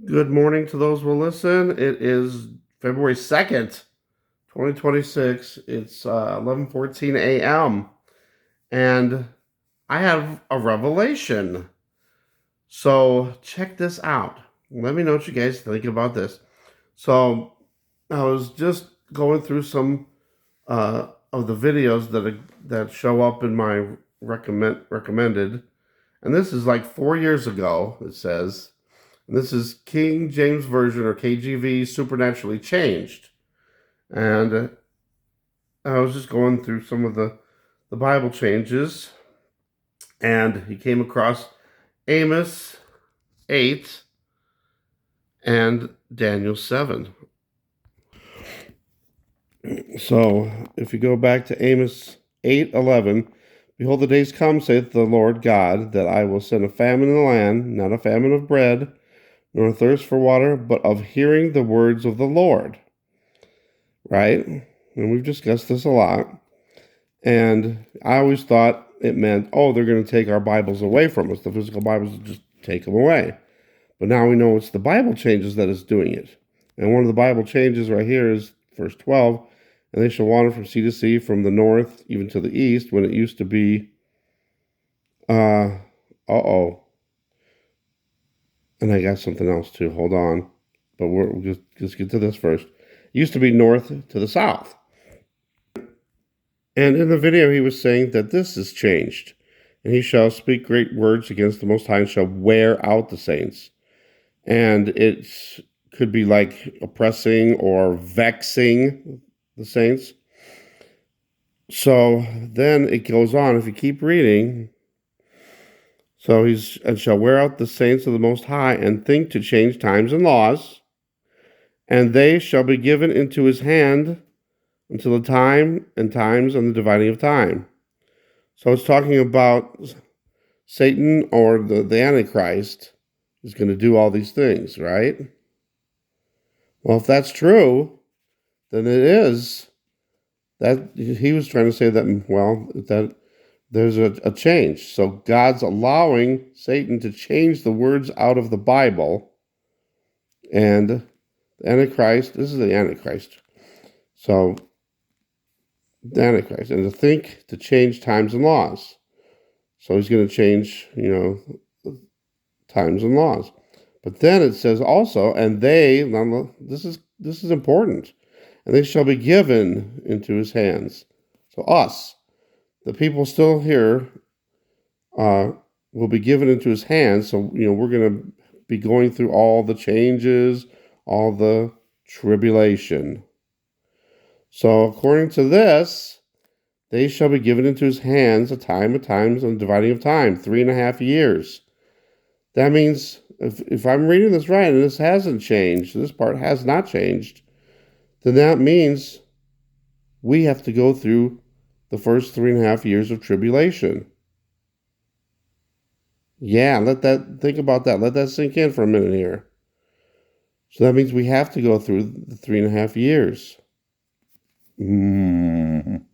Good morning to those who will listen. It is February 2nd, 2026. It's 11:14 a.m. and I have a revelation. So check this out. Let me know what you guys think about this. So I was just going through some of the videos that show up in my recommended, and this is like 4 years ago. It says. This is King James Version or KJV Supernaturally Changed. And I was just going through some of the Bible changes, and he came across Amos 8 and Daniel 7. So if you go back to Amos 8:11, behold, the days come, saith the Lord God, that I will send a famine in the land, not a famine of bread, nor a thirst for water, but of hearing the words of the Lord. Right? And we've discussed this a lot. And I always thought it meant, oh, they're going to take our Bibles away from us. The physical Bibles just take them away. But now we know it's the Bible changes that is doing it. And one of the Bible changes right here is verse 12. And they shall wander from sea to sea, from the north even to the east, when it used to be, and I got something else too. Hold on. But we'll just get to this first. It used to be north to the south. And in the video, he was saying that this is changed. And he shall speak great words against the Most High and shall wear out the saints. And it could be like oppressing or vexing the saints. So then it goes on. If you keep reading, so and shall wear out the saints of the Most High and think to change times and laws. And they shall be given into his hand until the time and times and the dividing of time. So it's talking about Satan or the Antichrist is going to do all these things, right? Well, if that's true, then it is that he was trying to say that, well, that there's a change. So God's allowing Satan to change the words out of the Bible, and the Antichrist, this is the Antichrist. So the Antichrist, and to think to change times and laws. So he's going to change, times and laws. But then it says also, and they, this is important, and they shall be given into his hands. So us, the people still here, will be given into his hands. So, we're going to be going through all the changes, all the tribulation. So according to this, they shall be given into his hands a time of times and dividing of time, 3.5 years. That means if I'm reading this right and this hasn't changed, this part has not changed, then that means we have to go through the first 3.5 years of tribulation. Yeah, think about that. Let that sink in for a minute here. So that means we have to go through the 3.5 years. And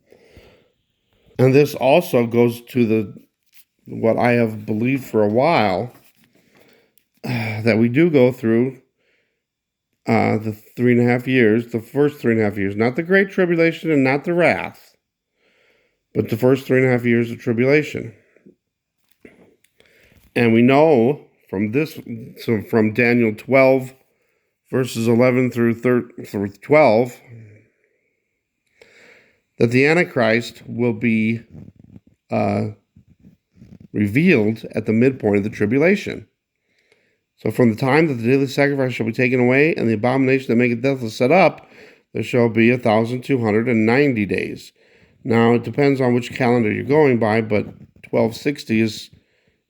this also goes to what I have believed for a while, that we do go through the 3.5 years, the first 3.5 years, not the Great Tribulation and not the wrath, but the first 3.5 years of tribulation. And we know from this, so from Daniel 12, verses 11 through 12, that the Antichrist will be revealed at the midpoint of the tribulation. So from the time that the daily sacrifice shall be taken away, and the abomination that maketh deathless set up, there shall be 1,290 days. Now it depends on which calendar you're going by, but 1260 is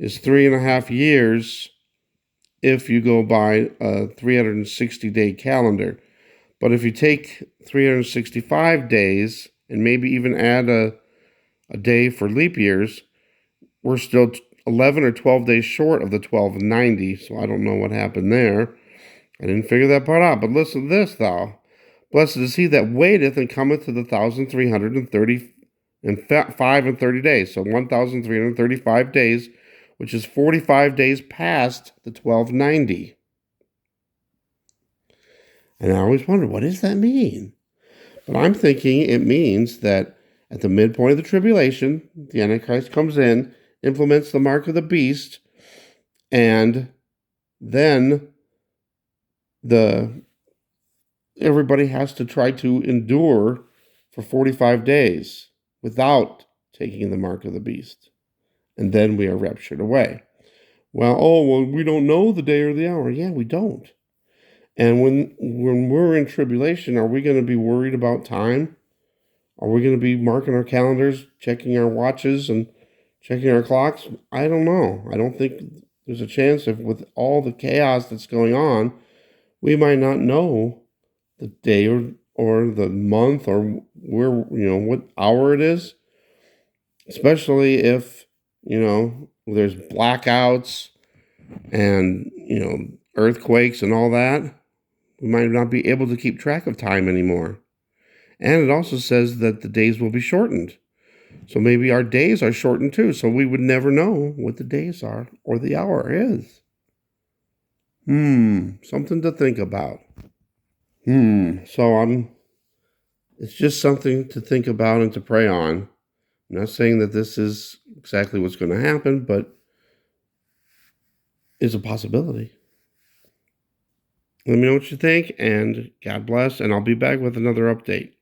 3.5 years if you go by a 360-day calendar. But if you take 365 days and maybe even add a day for leap years, we're still 11 or 12 days short of the 1290, so I don't know what happened there. I didn't figure that part out. But listen to this, thou. Blessed is he that waiteth and cometh to the 1,335 and 30 days. So 1,335 days, which is 45 days past the 1290. And I always wondered, what does that mean? But I'm thinking it means that at the midpoint of the tribulation, the Antichrist comes in, implements the mark of the beast, and then the everybody has to try to endure for 45 days without taking the mark of the beast. And then we are raptured away. Well, we don't know the day or the hour. Yeah, we don't. And when we're in tribulation, are we going to be worried about time? Are we going to be marking our calendars, checking our watches, and checking our clocks? I don't know. I don't think there's a chance if with all the chaos that's going on, we might not know the day or the month or where, what hour it is, especially if, there's blackouts and, earthquakes and all that. We might not be able to keep track of time anymore. And it also says that the days will be shortened. So maybe our days are shortened too. So we would never know what the days are or the hour is. Something to think about. So it's just something to think about and to pray on. I'm not saying that this is exactly what's going to happen, but it's a possibility. Let me know what you think, and God bless, and I'll be back with another update.